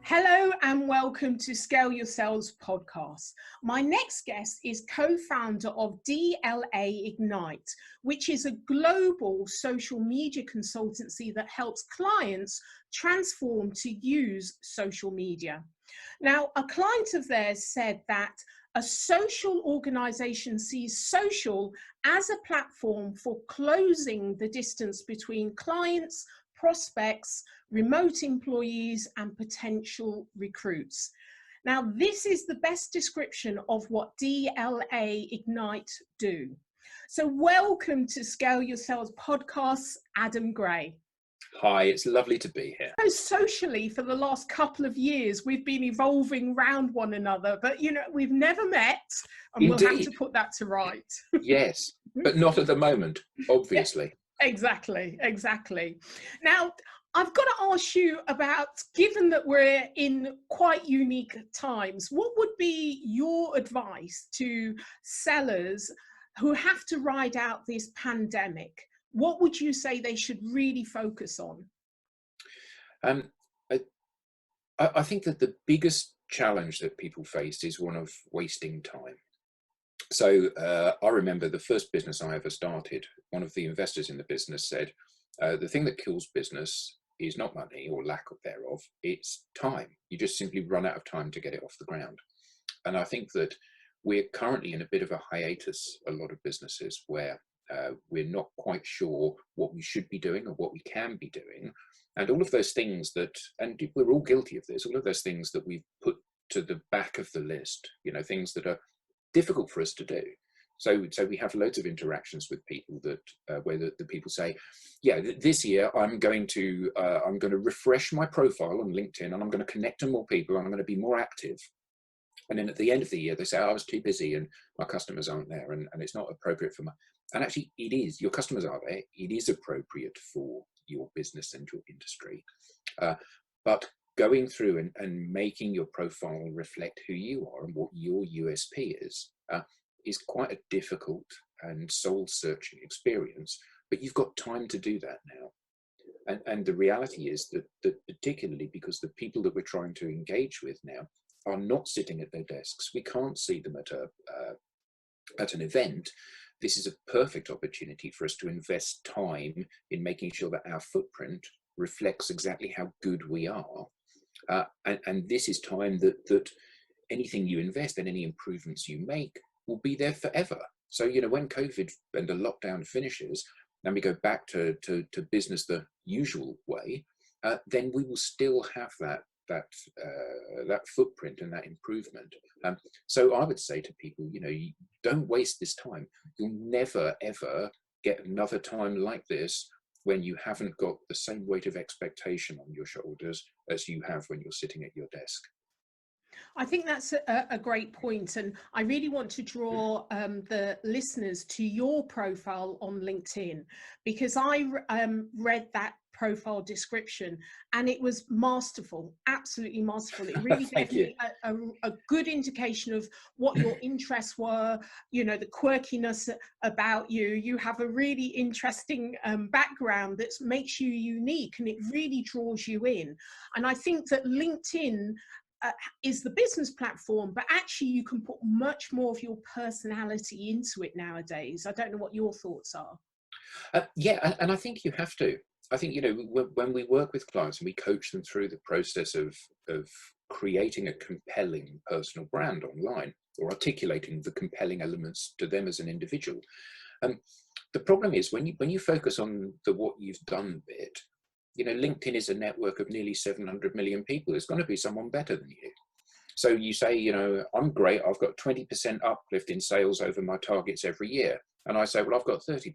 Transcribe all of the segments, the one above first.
Hello and welcome to Scale Your Sales podcast. My next guest is co-founder of DLA Ignite, which is a global social media consultancy that helps clients transform to use social media. Now, a client of theirs said that a social organization sees social as a platform for closing the distance between clients, prospects, remote employees, and potential recruits. Now, this is the best description of what DLA Ignite do. So welcome to Scale Your Sales podcast, Adam Gray. Hi, it's lovely to be here. Socially, for the last couple of years, we've been evolving around one another, but we've never met, and Indeed. We'll have to put that to right. Yes, but not at the moment, obviously. Exactly. Now, I've got to ask you about, given that we're in quite unique times, what would be your advice to sellers who have to ride out this pandemic? What would you say they should really focus on? I think that the biggest challenge that people face is one of wasting time. So I remember the first business I ever started, one of the investors in the business said, the thing that kills business is not money or lack of thereof, it's time. You just simply run out of time to get it off the ground. And I think that we're currently in a bit of a hiatus, a lot of businesses, where we're not quite sure what we should be doing or what we can be doing. And all of those things that, and we're all guilty of this, all of those things that we've put to the back of the list, things that are difficult for us to do. So we have loads of interactions with people that where the people say, yeah, this year I'm going to refresh my profile on LinkedIn, and I'm going to connect to more people, and I'm going to be more active. And then at the end of the year, they say, I was too busy and my customers aren't there, and it's not appropriate for and actually it is, your customers are there, it is appropriate for your business and your industry. But going through and making your profile reflect who you are and what your USP is quite a difficult and soul-searching experience, but you've got time to do that now. And the reality is that particularly because the people that we're trying to engage with now are not sitting at their desks, we can't see them at an event. This is a perfect opportunity for us to invest time in making sure that our footprint reflects exactly how good we are. And this is time that anything you invest and any improvements you make will be there forever. So, when COVID and the lockdown finishes and we go back to business the usual way, then we will still have that footprint and that improvement. So I would say to people, you don't waste this time. You'll never, ever get another time like this when you haven't got the same weight of expectation on your shoulders as you have when you're sitting at your desk. I think that's a great point, and I really want to draw the listeners to your profile on LinkedIn, because I read that profile description and it was masterful, absolutely masterful. It really gave me a good indication of what your interests were, the quirkiness about you. You have a really interesting background that makes you unique, and it really draws you in. And I think that LinkedIn is the business platform, but actually you can put much more of your personality into it nowadays. I don't know what your thoughts are. Yeah, and I think you have to. I think, when we work with clients and we coach them through the process of creating a compelling personal brand online, or articulating the compelling elements to them as an individual, the problem is when you focus on the what you've done bit, LinkedIn is a network of nearly 700 million people. There's going to be someone better than you. So you say, I'm great. I've got 20% uplift in sales over my targets every year. And I say, well, I've got 30%.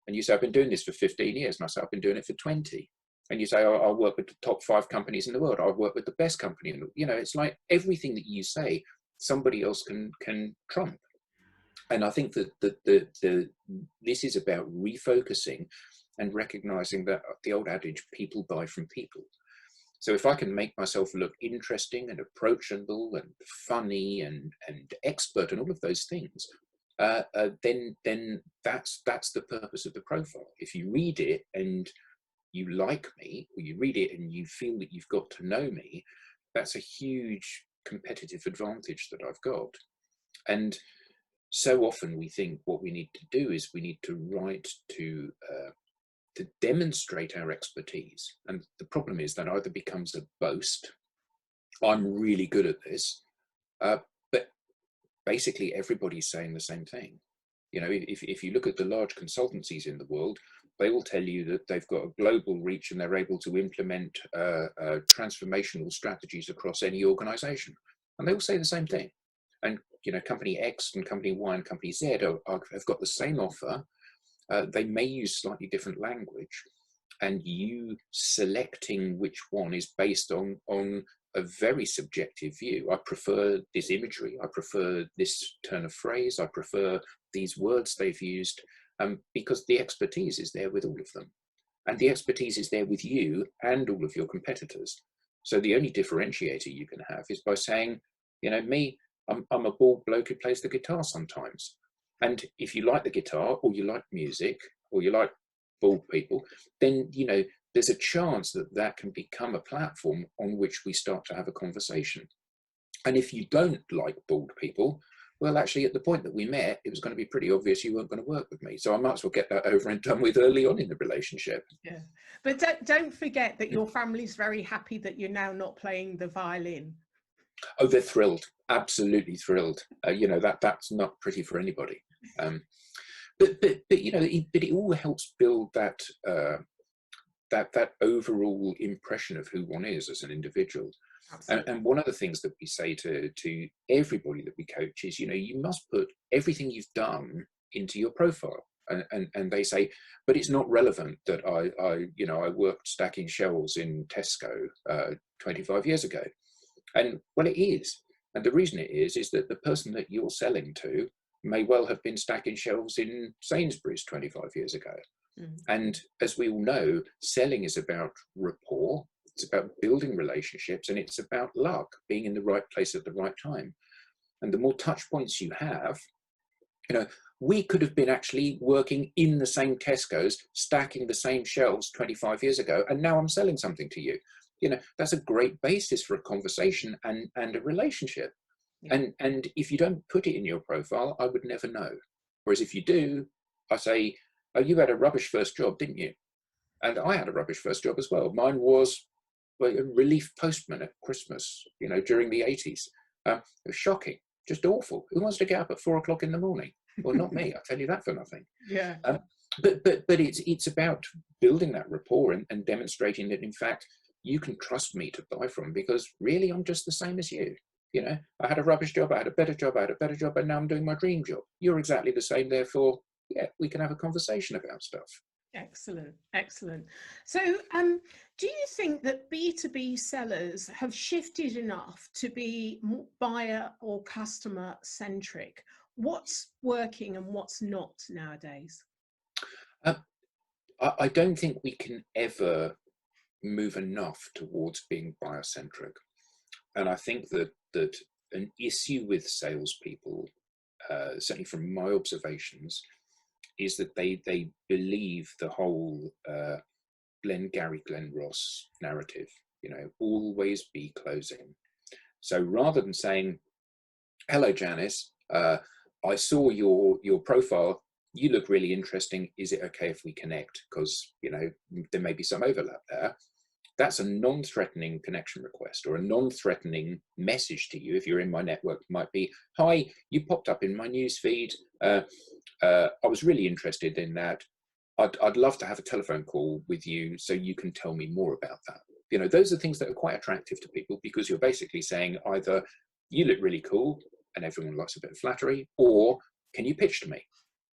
And you say, I've been doing this for 15 years. And I say, I've been doing it for 20. And you say, I'll work with the top 5 companies in the world. I'll work with the best company in the world. It's like everything that you say, somebody else can trump. And I think that this is about refocusing and recognizing that the old adage, people buy from people. So if I can make myself look interesting and approachable and funny and expert and all of those things, then that's the purpose of the profile. If you read it and you like me, or you read it and you feel that you've got to know me, that's a huge competitive advantage that I've got. And so often we think what we need to do is we need to write to demonstrate our expertise. And the problem is that either becomes a boast, I'm really good at this, but basically everybody's saying the same thing. You know, if you look at the large consultancies in the world, they will tell you that they've got a global reach and they're able to implement transformational strategies across any organization. And they all say the same thing. And, you know, company X and company Y and company Z have got the same offer. They may use slightly different language, and you selecting which one is based on a very subjective view. I prefer this imagery, I prefer this turn of phrase, I prefer these words they've used, because the expertise is there with all of them. And the expertise is there with you and all of your competitors. So the only differentiator you can have is by saying, you know, I'm a bald bloke who plays the guitar sometimes. And if you like the guitar, or you like music, or you like bald people, then, you know, there's a chance that that can become a platform on which we start to have a conversation. And if you don't like bald people, well, actually, at the point that we met, it was going to be pretty obvious you weren't going to work with me. So I might as well get that over and done with early on in the relationship. Yeah, but don't forget that your family's very happy that you're now not playing the violin. Oh, they're thrilled, absolutely thrilled. You know, that's not pretty for anybody. But you know, it all helps build that that overall impression of who one is as an individual. And one of the things that we say to everybody that we coach is, you know, you must put everything you've done into your profile. And they say, but it's not relevant that I worked stacking shelves in Tesco 25 years ago. And well, it is. And the reason it is that the person that you're selling to may well have been stacking shelves in Sainsbury's 25 years ago. And as we all know, selling is about rapport, it's about building relationships, and it's about luck, being in the right place at the right time. And the more touch points you have, you know, we could have been actually working in the same Tesco's, stacking the same shelves 25 years ago, and now I'm selling something to you. You know, that's a great basis for a conversation and a relationship. Yeah. And if you don't put it in your profile, I would never know. Whereas if you do, I say, oh, you had a rubbish first job, didn't you? And I had a rubbish first job as well. Mine was a relief postman at Christmas, you know, during the 80s. It was shocking, just awful. Who wants to get up at 4 o'clock in the morning? Well, not me, I'll tell you that for nothing. Yeah. But it's about building that rapport and demonstrating that, in fact, you can trust me to buy from, because really I'm just the same as you. You know, I had a rubbish job, I had a better job, and now I'm doing my dream job. You're exactly the same, therefore, yeah, we can have a conversation about stuff. Excellent, excellent. So do you think that B2B sellers have shifted enough to be more buyer or customer centric? What's working and what's not nowadays? I don't think we can ever move enough towards being buyer centric. And I think that an issue with salespeople, certainly from my observations, is that they believe the whole Glenn Ross narrative, you know, always be closing. So rather than saying, hello, Janice, I saw your profile, you look really interesting, is it okay if we connect? Because, you know, there may be some overlap there. That's a non-threatening connection request, or a non-threatening message to you. If you're in my network, might be, hi, you popped up in my newsfeed. I was really interested in that. I'd love to have a telephone call with you so you can tell me more about that. You know, those are things that are quite attractive to people, because you're basically saying either you look really cool and everyone likes a bit of flattery, or can you pitch to me?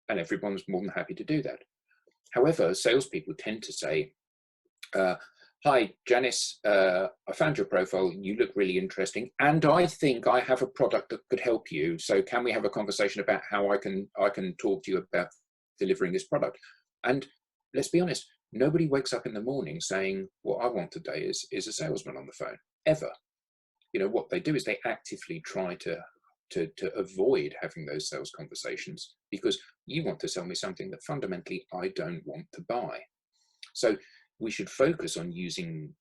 And everyone's more than happy to do that. However, salespeople tend to say, hi, Janice, I found your profile, you look really interesting, and I think I have a product that could help you. So can we have a conversation about how I can talk to you about delivering this product? And let's be honest, nobody wakes up in the morning saying, what I want today is a salesman on the phone, ever. You know, what they do is they actively try to avoid having those sales conversations, because you want to sell me something that fundamentally I don't want to buy. So we should focus on using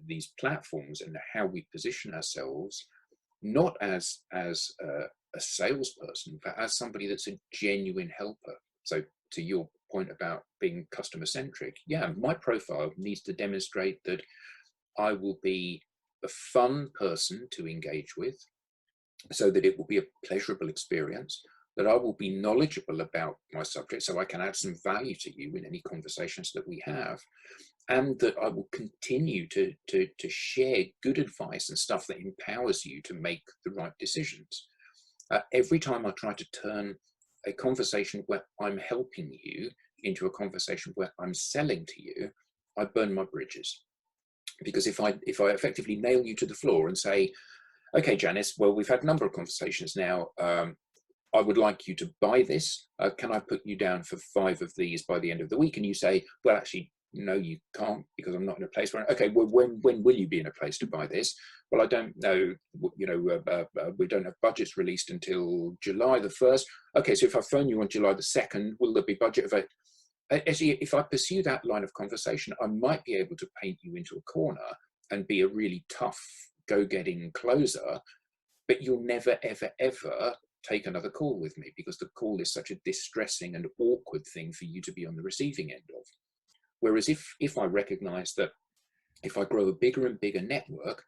these platforms and how we position ourselves, not as a salesperson, but as somebody that's a genuine helper. So to your point about being customer centric, yeah, my profile needs to demonstrate that I will be a fun person to engage with, so that it will be a pleasurable experience, that I will be knowledgeable about my subject so I can add some value to you in any conversations that we have, and that I will continue to share good advice and stuff that empowers you to make the right decisions. Every time I try to turn a conversation where I'm helping you into a conversation where I'm selling to you, I burn my bridges. Because if I effectively nail you to the floor and say, okay, Janice, well, we've had a number of conversations now. I would like you to buy this. Can I put you down for 5 of these by the end of the week? And you say, well, actually, no, you can't, because I'm not in a place where, okay, well, when will you be in a place to buy this? Well, I don't know, you know, we don't have budgets released until July the 1st. Okay, so if I phone you on July the 2nd, will there be budget available? Actually, if I pursue that line of conversation, I might be able to paint you into a corner and be a really tough, go-getting closer, but you'll never, ever, ever take another call with me, because the call is such a distressing and awkward thing for you to be on the receiving end of. Whereas if I recognize that if I grow a bigger and bigger network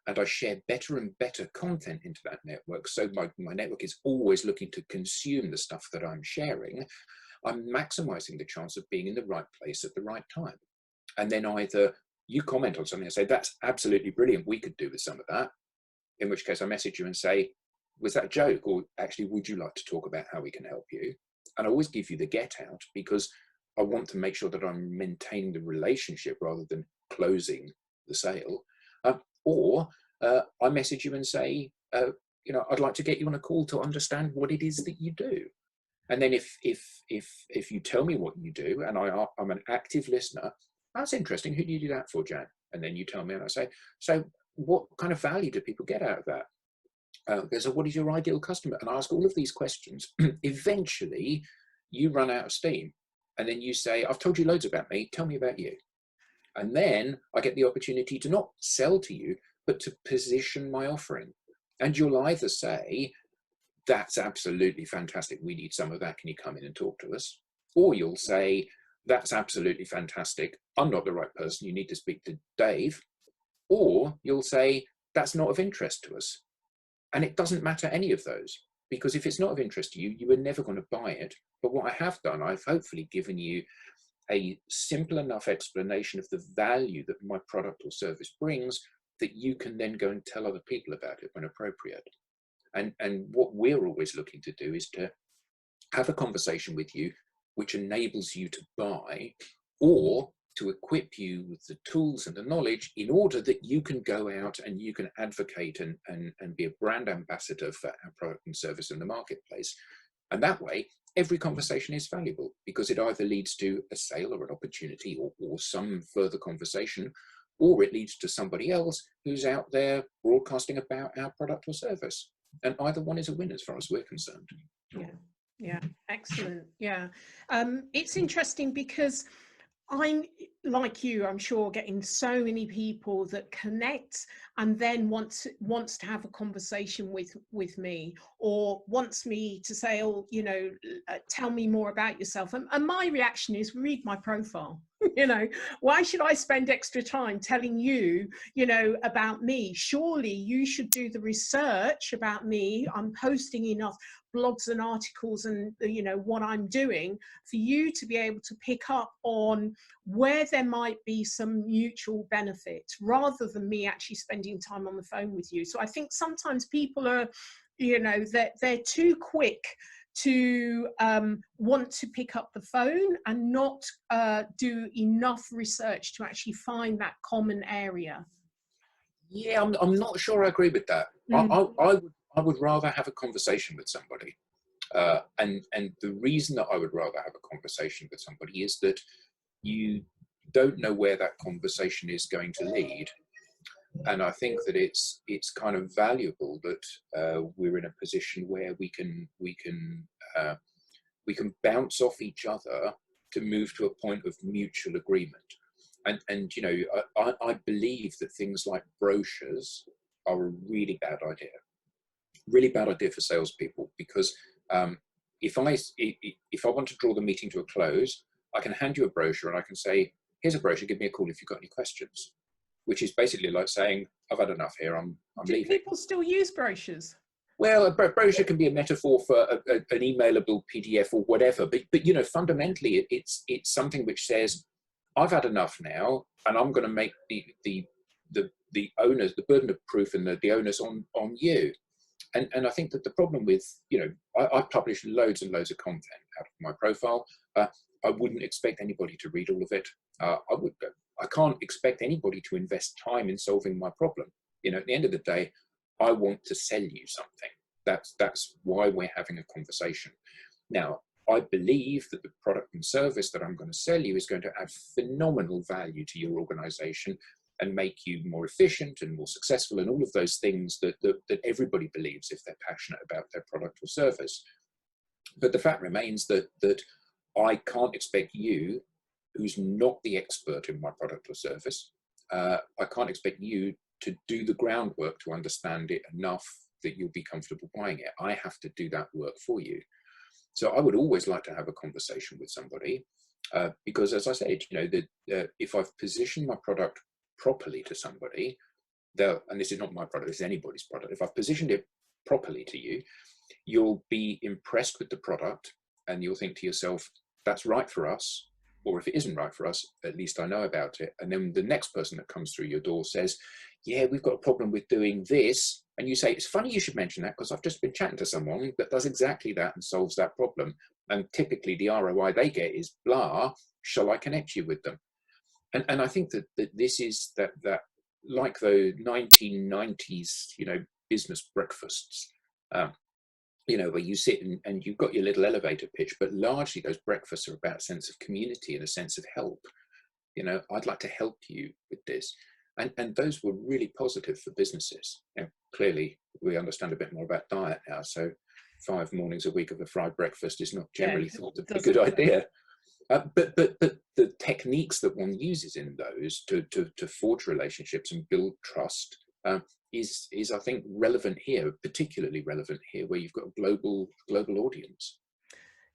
and I share better and better content into that network, so my network is always looking to consume the stuff that I'm sharing, I'm maximizing the chance of being in the right place at the right time. And then either you comment on something and say, that's absolutely brilliant, we could do with some of that, in which case I message you and say, was that a joke? Or actually, would you like to talk about how we can help you? And I always give you the get out, because I want to make sure that I'm maintaining the relationship rather than closing the sale. Or I message you and say, you know, I'd like to get you on a call to understand what it is that you do. And then if you tell me what you do, and I'm an active listener, that's interesting. Who do you do that for, Jan? And then you tell me, and I say, so what kind of value do people get out of that? So what is your ideal customer? And I ask all of these questions. Eventually, you run out of steam. And then you say, I've told you loads about me, tell me about you. And then I get the opportunity to not sell to you, but to position my offering. And you'll either say, that's absolutely fantastic, we need some of that, can you come in and talk to us? Or you'll say, that's absolutely fantastic, I'm not the right person, you need to speak to Dave. Or you'll say, that's not of interest to us. And it doesn't matter any of those, because if it's not of interest to you, you are never going to buy it. But what I have done, I've hopefully given you a simple enough explanation of the value that my product or service brings, that you can then go and tell other people about it when appropriate. And what we're always looking to do is to have a conversation with you which enables you to buy, or to equip you with the tools and the knowledge in order that you can go out and you can advocate and be a brand ambassador for our product and service in the marketplace. And that way, every conversation is valuable, because it either leads to a sale or an opportunity, or some further conversation, or it leads to somebody else who's out there broadcasting about our product or service. And either one is a win as far as we're concerned. Yeah, excellent. Yeah, it's interesting because I'm like you, I'm sure, getting so many people that connect and then wants to have a conversation with me, or wants me to say, oh, you know, tell me more about yourself. And my reaction is, read my profile. You know, why should I spend extra time telling you, you know, about me? Surely you should do the research about me. I'm posting enough blogs and articles and, you know, what I'm doing for you to be able to pick up on where there might be some mutual benefit, rather than me actually spending time on the phone with you. So I think sometimes people are, you know, they're too quick to want to pick up the phone and not do enough research to actually find that common area. Yeah, I'm not sure I agree with that. I would rather have a conversation with somebody. And the reason that I would rather have a conversation with somebody is that you don't know where that conversation is going to lead. And I think that it's kind of valuable that we're in a position where we can bounce off each other to move to a point of mutual agreement. And you know, I believe that things like brochures are a really bad idea for salespeople, because if I want to draw the meeting to a close, I can hand you a brochure and I can say, here's a brochure, give me a call if you've got any questions, which is basically like saying, I've had enough here, I'm leaving. Do people still use brochures? Well, a brochure can be a metaphor for an emailable PDF or whatever, but you know, fundamentally, it's something which says, I've had enough now, and I'm going to make the owners, the burden of proof and the onus on you. And I think that the problem with, you know, I publish loads and loads of content out of my profile. I wouldn't expect anybody to read all of it. I can't expect anybody to invest time in solving my problem. You know, at the end of the day, I want to sell you something. That's why we're having a conversation. Now, I believe that the product and service that I'm going to sell you is going to add phenomenal value to your organization and make you more efficient and more successful, and all of those things that everybody believes if they're passionate about their product or service. But the fact remains that I can't expect you, who's not the expert in my product or service, I can't expect you to do the groundwork to understand it enough that you'll be comfortable buying it. I have to do that work for you. So I would always like to have a conversation with somebody, because, as I said, you know, if I've positioned my product properly to somebody, and this is not my product, this is anybody's product, if I've positioned it properly to you, you'll be impressed with the product and you'll think to yourself, that's right for us. Or if it isn't right for us, at least I know about it. And then the next person that comes through your door says, yeah, we've got a problem with doing this. And you say, it's funny you should mention that, because I've just been chatting to someone that does exactly that and solves that problem. And typically the ROI they get is blah, shall I connect you with them? And I think that this is that like the 1990s, you know, business breakfasts, you know, where you sit and you've got your little elevator pitch, but largely those breakfasts are about a sense of community and a sense of help. You know, I'd like to help you with this. And those were really positive for businesses. You know, clearly, we understand a bit more about diet now. So 5 mornings a week of a fried breakfast is not generally thought to be a good idea. But the techniques that one uses in those to forge relationships and build trust is I think relevant here, particularly relevant here, where you've got a global audience.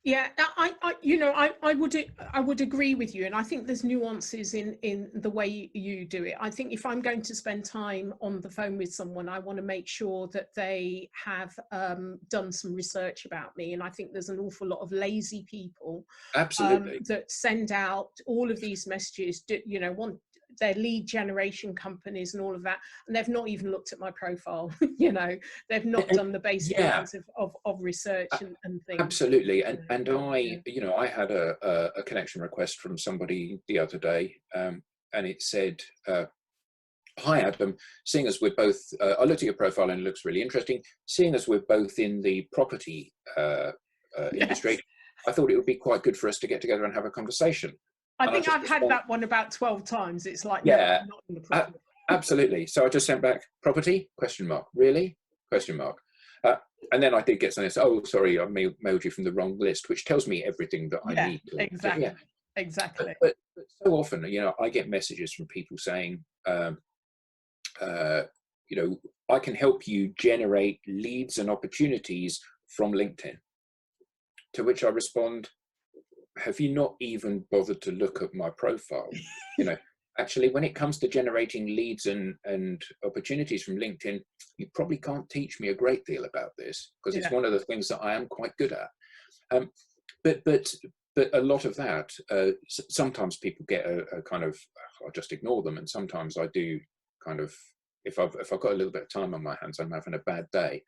Yeah, I would agree with you, and I think there's nuances in the way you do it. I think if I'm going to spend time on the phone with someone, I want to make sure that they have done some research about me, and I think there's an awful lot of lazy people Absolutely that send out all of these messages, you know, want their lead generation companies and all of that, and they've not even looked at my profile. You know, they've not done the basic lines of research and things. Absolutely. And I, you know, I had a connection request from somebody the other day, and it said, hi Adam, seeing as we're both, I looked at your profile and it looks really interesting, seeing as we're both in the property industry, I thought it would be quite good for us to get together and have a conversation. I think I've had that one about 12 times. It's like, yeah, no, not in the property. Absolutely. So I just sent back, property, question mark, really, question mark. And then I did get something that said, oh, sorry, I mailed you from the wrong list, which tells me everything that I need to. Exactly. Exactly. But so often, you know, I get messages from people saying, you know, I can help you generate leads and opportunities from LinkedIn. To which I respond, have you not even bothered to look at my profile? You know, actually, when it comes to generating leads and opportunities from LinkedIn, you probably can't teach me a great deal about this, because it's one of the things that I am quite good at. But a lot of that, sometimes people get a kind of, I'll just ignore them, and sometimes I do kind of, if I've got a little bit of time on my hands, I'm having a bad day.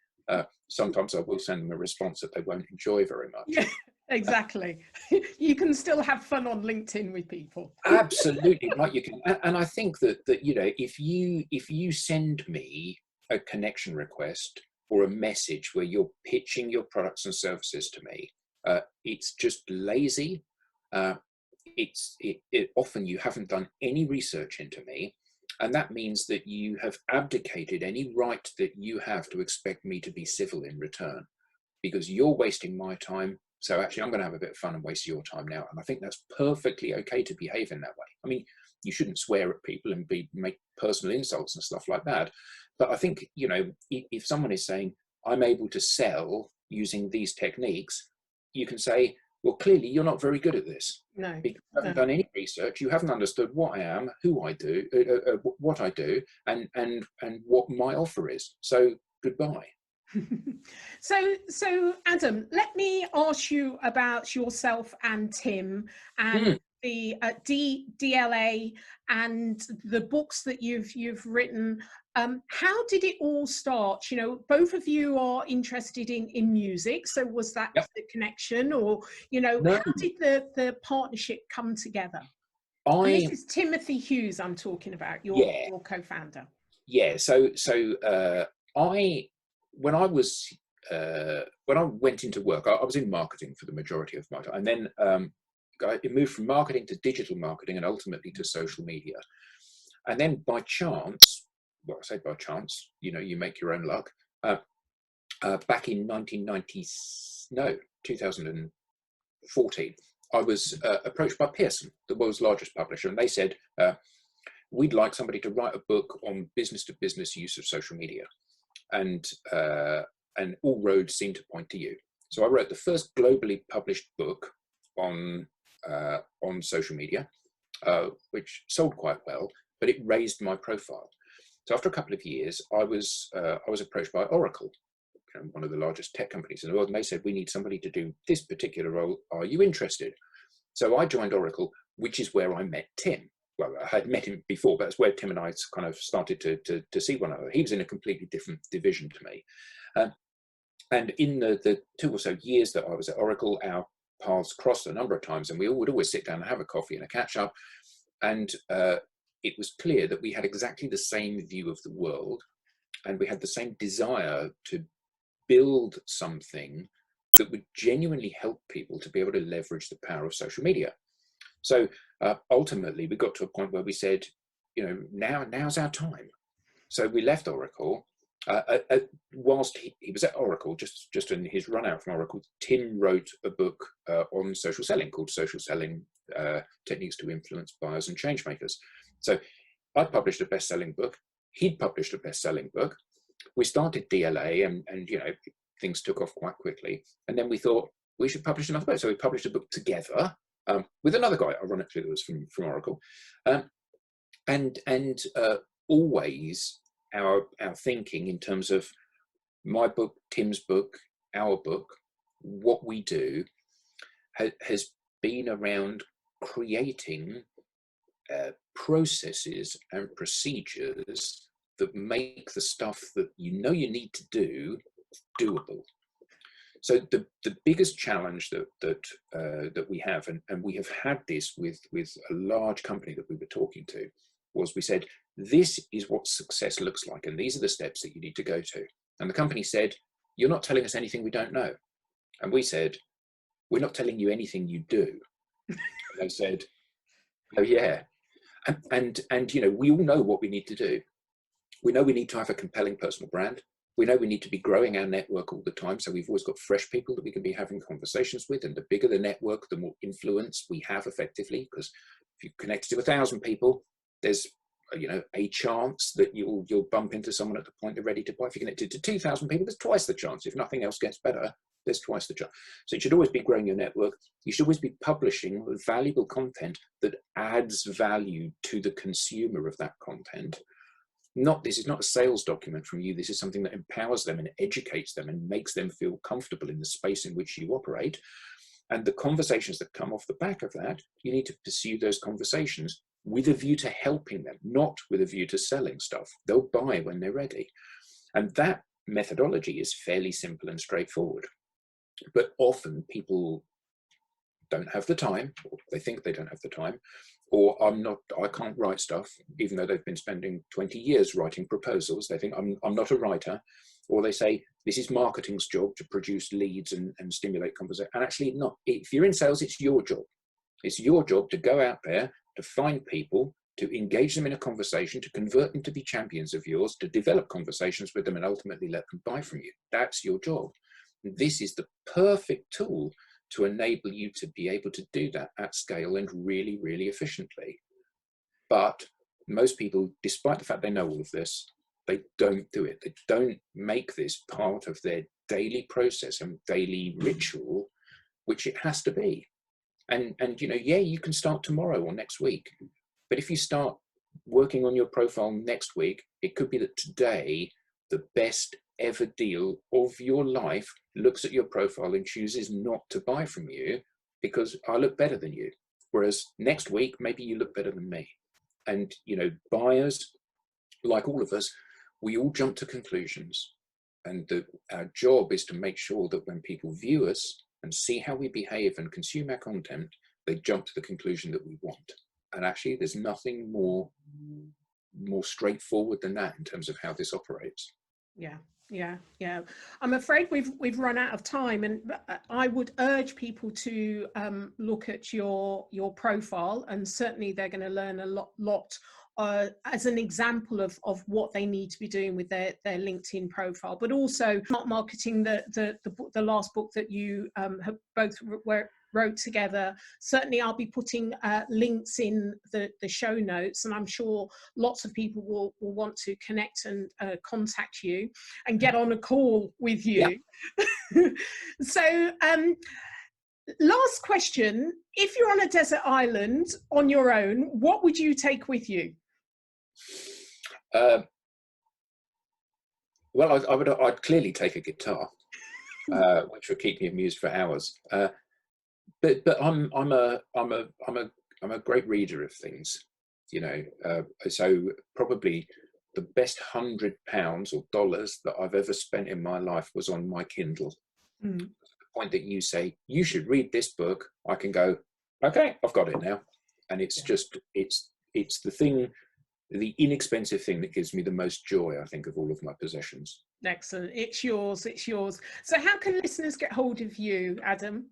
Sometimes I will send them a response that they won't enjoy very much. Yeah, exactly. You can still have fun on LinkedIn with people. Absolutely right. You can, and I think that you know, if you send me a connection request or a message where you're pitching your products and services to me, it's just lazy. Often you haven't done any research into me. And that means that you have abdicated any right that you have to expect me to be civil in return, because you're wasting my time. So actually, I'm going to have a bit of fun and waste your time now. And I think that's perfectly okay to behave in that way. I mean, you shouldn't swear at people and make personal insults and stuff like that. But I think, you know, if someone is saying, I'm able to sell using these techniques, you can say, well, clearly you're not very good at this. No, Because you haven't done any research, you haven't understood what I am, who I do, what I do, and what my offer is. So goodbye. So Adam, let me ask you about yourself and Tim and the DLA and the books that you've written. How did it all start? You know, both of you are interested in music, so was that the connection, or you know, No. how did the partnership come together? And this is Timothy Hughes I'm talking about, your co-founder. Yeah. So when I went into work, I was in marketing for the majority of my time, and then it moved from marketing to digital marketing and ultimately to social media. And then by chance, well, I say by chance, you know, you make your own luck. Back in 2014, I was approached by Pearson, the world's largest publisher, and they said, we'd like somebody to write a book on business-to-business use of social media. And all roads seem to point to you. So I wrote the first globally published book on social media, which sold quite well, but it raised my profile. So after a couple of years, I was approached by Oracle, one of the largest tech companies in the world, and they said, we need somebody to do this particular role. Are you interested? So I joined Oracle, which is where I met Tim. Well, I had met him before, but that's where Tim and I kind of started to see one another. He was in a completely different division to me. And in the 2 or so years that I was at Oracle, our paths crossed a number of times, and we would always sit down and have a coffee and a catch up. And it was clear that we had exactly the same view of the world, and we had the same desire to build something that would genuinely help people to be able to leverage the power of social media. So ultimately, we got to a point where we said, you know, now's our time. So we left Oracle. Whilst he was at Oracle, just in his run out from Oracle, Tim wrote a book on social selling called Social Selling Techniques to Influence Buyers and Changemakers. So I published a best-selling book. He'd published a best-selling book. We started DLA, and you know, things took off quite quickly. And then we thought we should publish another book. So we published a book together with another guy, ironically, that was from Oracle, and always our thinking in terms of my book, Tim's book, our book, what we do has been around creating processes and procedures that make the stuff that you know you need to do doable. So the biggest challenge that we have, and we have had this with a large company that we were talking to, was we said, this is what success looks like, and these are the steps that you need to go to. And the company said, you're not telling us anything we don't know. And we said, we're not telling you anything you do. And they said, oh yeah. And you know, we all know what we need to do. We know we need to have a compelling personal brand. We know we need to be growing our network all the time. So we've always got fresh people that we can be having conversations with. And the bigger the network, the more influence we have effectively. Because if you connect to 1,000 people, there's, you know, a chance that you'll bump into someone at the point they're ready to buy. If you're connected to 2,000 people, there's twice the chance. If nothing else gets better, there's twice the chance. So you should always be growing your network. You should always be publishing valuable content that adds value to the consumer of that content. This is not a sales document from you. This is something that empowers them and educates them and makes them feel comfortable in the space in which you operate. And the conversations that come off the back of that, you need to pursue those conversations with a view to helping them, not with a view to selling stuff. They'll buy when they're ready. And that methodology is fairly simple and straightforward. But often people don't have the time, or they think they don't have the time, or I can't write stuff, even though they've been spending 20 years writing proposals. They think I'm not a writer, or they say this is marketing's job to produce leads and stimulate conversation. And actually not. If you're in sales, it's your job. It's your job to go out there, to find people, to engage them in a conversation, to convert them to be champions of yours, to develop conversations with them and ultimately let them buy from you. That's your job. This is the perfect tool to enable you to be able to do that at scale and really, really efficiently. But most people, despite the fact they know all of this, they don't do it. They don't make this part of their daily process and daily ritual, which it has to be. And you know, yeah, you can start tomorrow or next week, but if you start working on your profile next week, it could be that today the best ever deal of your life looks at your profile and chooses not to buy from you because I look better than you. Whereas next week, maybe you look better than me. And, you know, buyers, like all of us, we all jump to conclusions. And our job is to make sure that when people view us and see how we behave and consume our content, they jump to the conclusion that we want. And actually, there's nothing more straightforward than that in terms of how this operates. Yeah. I'm afraid we've run out of time, and I would urge people to look at your profile, and certainly they're going to learn a lot as an example of what they need to be doing with their LinkedIn profile, but also Smart Marketing, the last book that you have both wrote together. Certainly I'll be putting links in the show notes, and I'm sure lots of people will want to connect and contact you and get on a call with you. Yeah. So last question, if you're on a desert island on your own, what would you take with you? Well, I'd clearly take a guitar, which would keep me amused for hours. But I'm a great reader of things, you know. So probably the best £100 or dollars that I've ever spent in my life was on my Kindle. Mm. The point that you say you should read this book, I can go, okay, I've got it now, and it's just it's the thing. The inexpensive thing that gives me the most joy, I think, of all of my possessions. Excellent. It's yours. So how can listeners get hold of you, Adam?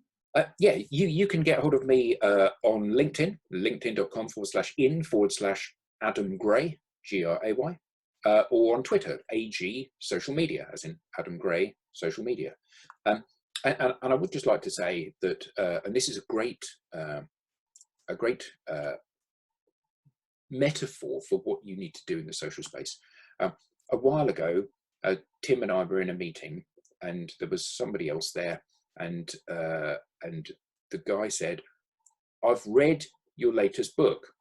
Yeah, you can get hold of me on LinkedIn, linkedin.com/in/Adam Gray, Gray, or on Twitter, AG Social Media, as in Adam Gray Social Media. And I would just like to say that, and this is a great metaphor for what you need to do in the social space. A while ago, Tim and I were in a meeting, and there was somebody else there, and the guy said, "I've read your latest book,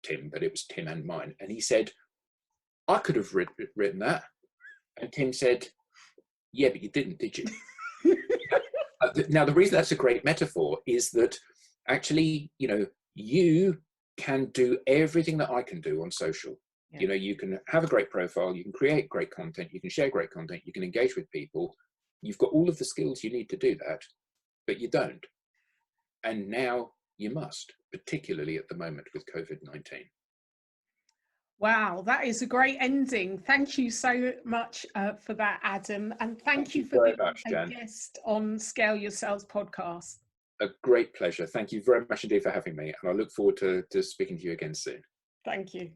Tim," but it was Tim and mine, and he said, "I could have written that," and Tim said, "Yeah, but you didn't, did you?" Now, the reason that's a great metaphor is that actually, you know, you can do everything that I can do on social. Yeah. You know, you can have a great profile, you can create great content, you can share great content, you can engage with people. You've got all of the skills you need to do that, but you don't. And now you must, particularly at the moment with COVID-19. Wow, that is a great ending. Thank you so much for that, Adam. And thank you for being a guest on Scale Your Sales podcast. A great pleasure. Thank you very much indeed for having me. And I look forward to speaking to you again soon. Thank you.